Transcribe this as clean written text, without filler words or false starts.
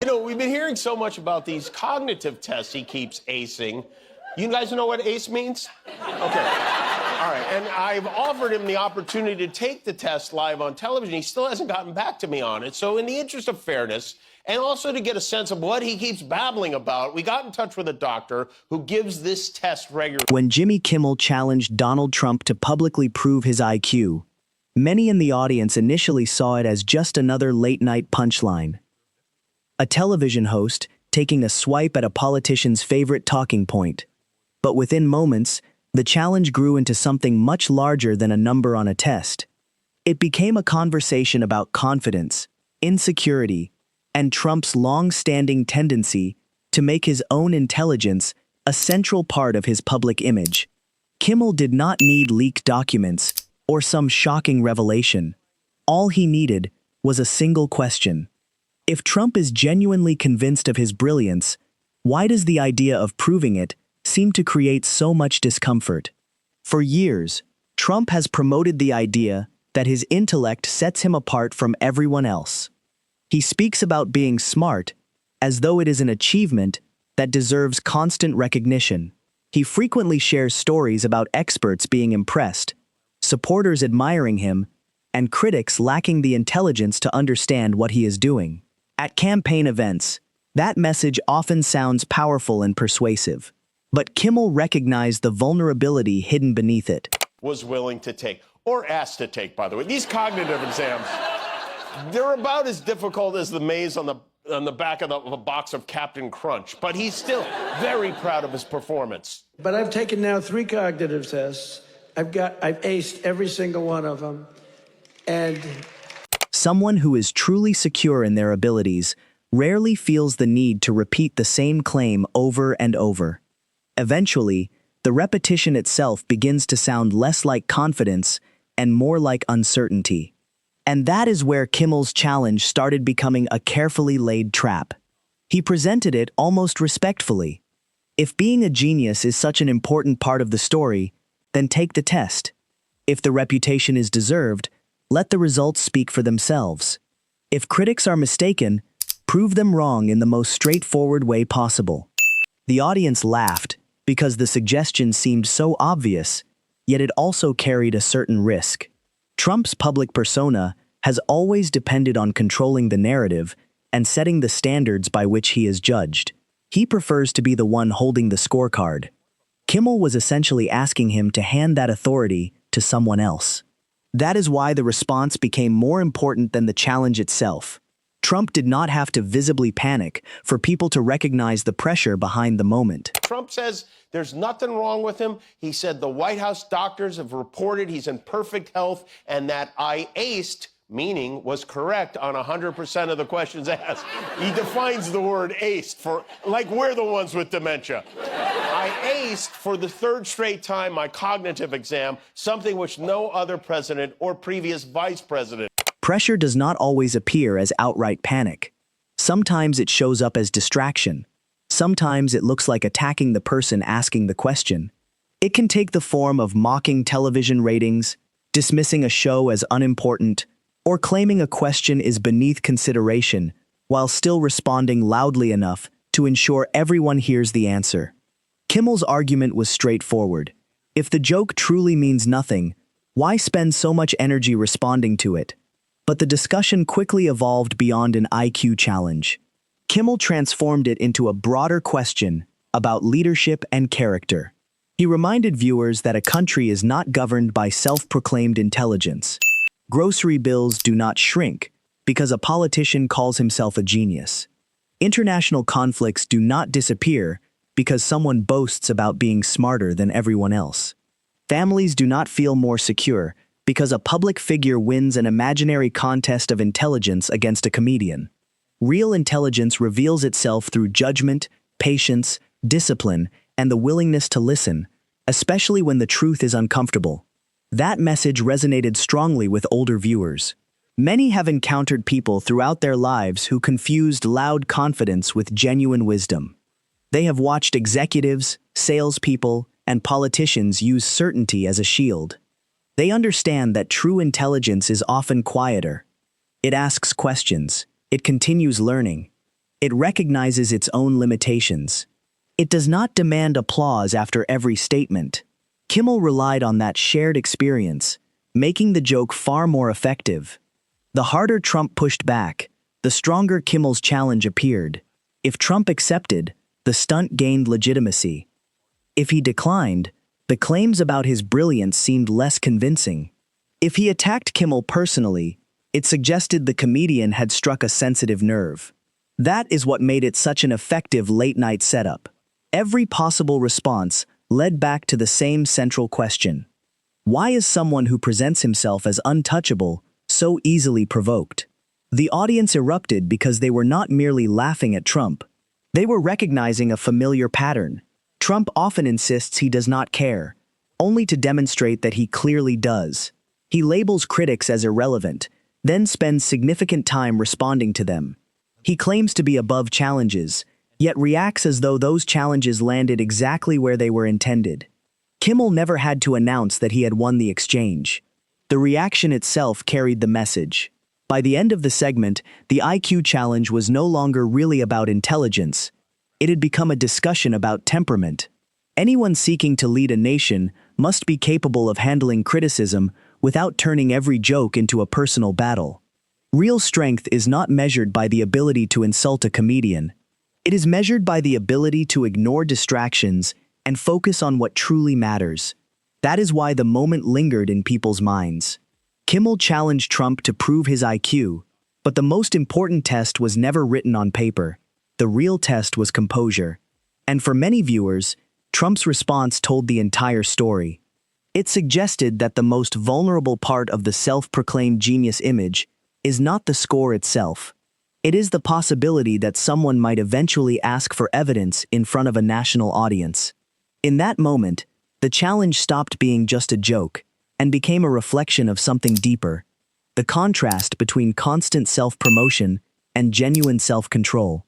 You know, we've been hearing so much about these cognitive tests he keeps acing. You guys know what ACE means? Okay. All right. And I've offered him the opportunity to take the test live on television. He still hasn't gotten back to me on it. So in the interest of fairness, and also to get a sense of what he keeps babbling about, we got in touch with a doctor who gives this test regularly. When Jimmy Kimmel challenged Donald Trump to publicly prove his IQ, many in the audience initially saw it as just another late-night punchline. A television host taking a swipe at a politician's favorite talking point. But within moments, the challenge grew into something much larger than a number on a test. It became a conversation about confidence, insecurity, and Trump's long-standing tendency to make his own intelligence a central part of his public image. Kimmel did not need leaked documents or some shocking revelation. All he needed was a single question. If Trump is genuinely convinced of his brilliance, why does the idea of proving it seem to create so much discomfort? For years, Trump has promoted the idea that his intellect sets him apart from everyone else. He speaks about being smart as though it is an achievement that deserves constant recognition. He frequently shares stories about experts being impressed, supporters admiring him, and critics lacking the intelligence to understand what he is doing. At campaign events, that message often sounds powerful and persuasive. But Kimmel recognized the vulnerability hidden beneath it. Was willing to take, or asked to take, by the way. These cognitive exams, they're about as difficult as the maze on the back of a box of Captain Crunch. But he's still very proud of his performance. But I've taken now 3 cognitive tests. I've aced every single one of them. And someone who is truly secure in their abilities rarely feels the need to repeat the same claim over and over. Eventually, the repetition itself begins to sound less like confidence and more like uncertainty. And that is where Kimmel's challenge started becoming a carefully laid trap. He presented it almost respectfully. If being a genius is such an important part of the story, then take the test. If the reputation is deserved, let the results speak for themselves. If critics are mistaken, prove them wrong in the most straightforward way possible. The audience laughed because the suggestion seemed so obvious, yet it also carried a certain risk. Trump's public persona has always depended on controlling the narrative and setting the standards by which he is judged. He prefers to be the one holding the scorecard. Kimmel was essentially asking him to hand that authority to someone else. That is why the response became more important than the challenge itself. Trump did not have to visibly panic for people to recognize the pressure behind the moment. Trump says there's nothing wrong with him. He said the White House doctors have reported he's in perfect health and that I aced, meaning was correct on 100% of the questions asked. He defines the word aced for, like we're the ones with dementia. I aced for the 3rd straight time my cognitive exam, something which no other president or previous vice president. Pressure does not always appear as outright panic. Sometimes it shows up as distraction. Sometimes it looks like attacking the person asking the question. It can take the form of mocking television ratings, dismissing a show as unimportant, or claiming a question is beneath consideration while still responding loudly enough to ensure everyone hears the answer. Kimmel's argument was straightforward. If the joke truly means nothing, why spend so much energy responding to it? But the discussion quickly evolved beyond an IQ challenge. Kimmel transformed it into a broader question about leadership and character. He reminded viewers that a country is not governed by self-proclaimed intelligence. Grocery bills do not shrink because a politician calls himself a genius. International conflicts do not disappear because someone boasts about being smarter than everyone else. Families do not feel more secure because a public figure wins an imaginary contest of intelligence against a comedian. Real intelligence reveals itself through judgment, patience, discipline, and the willingness to listen, especially when the truth is uncomfortable. That message resonated strongly with older viewers. Many have encountered people throughout their lives who confused loud confidence with genuine wisdom. They have watched executives, salespeople, and politicians use certainty as a shield. They understand that true intelligence is often quieter. It asks questions. It continues learning. It recognizes its own limitations. It does not demand applause after every statement. Kimmel relied on that shared experience, making the joke far more effective. The harder Trump pushed back, the stronger Kimmel's challenge appeared. If Trump accepted, the stunt gained legitimacy. If he declined, the claims about his brilliance seemed less convincing. If he attacked Kimmel personally, it suggested the comedian had struck a sensitive nerve. That is what made it such an effective late-night setup. Every possible response led back to the same central question. Why is someone who presents himself as untouchable so easily provoked? The audience erupted because they were not merely laughing at Trump. They were recognizing a familiar pattern. Trump often insists he does not care, only to demonstrate that he clearly does. He labels critics as irrelevant, then spends significant time responding to them. He claims to be above challenges, yet reacts as though those challenges landed exactly where they were intended. Kimmel never had to announce that he had won the exchange. The reaction itself carried the message. By the end of the segment, the IQ challenge was no longer really about intelligence. It had become a discussion about temperament. Anyone seeking to lead a nation must be capable of handling criticism without turning every joke into a personal battle. Real strength is not measured by the ability to insult a comedian. It is measured by the ability to ignore distractions and focus on what truly matters. That is why the moment lingered in people's minds. Kimmel challenged Trump to prove his IQ, but the most important test was never written on paper. The real test was composure. And for many viewers, Trump's response told the entire story. It suggested that the most vulnerable part of the self-proclaimed genius image is not the score itself. It is the possibility that someone might eventually ask for evidence in front of a national audience. In that moment, the challenge stopped being just a joke and became a reflection of something deeper: the contrast between constant self-promotion and genuine self-control.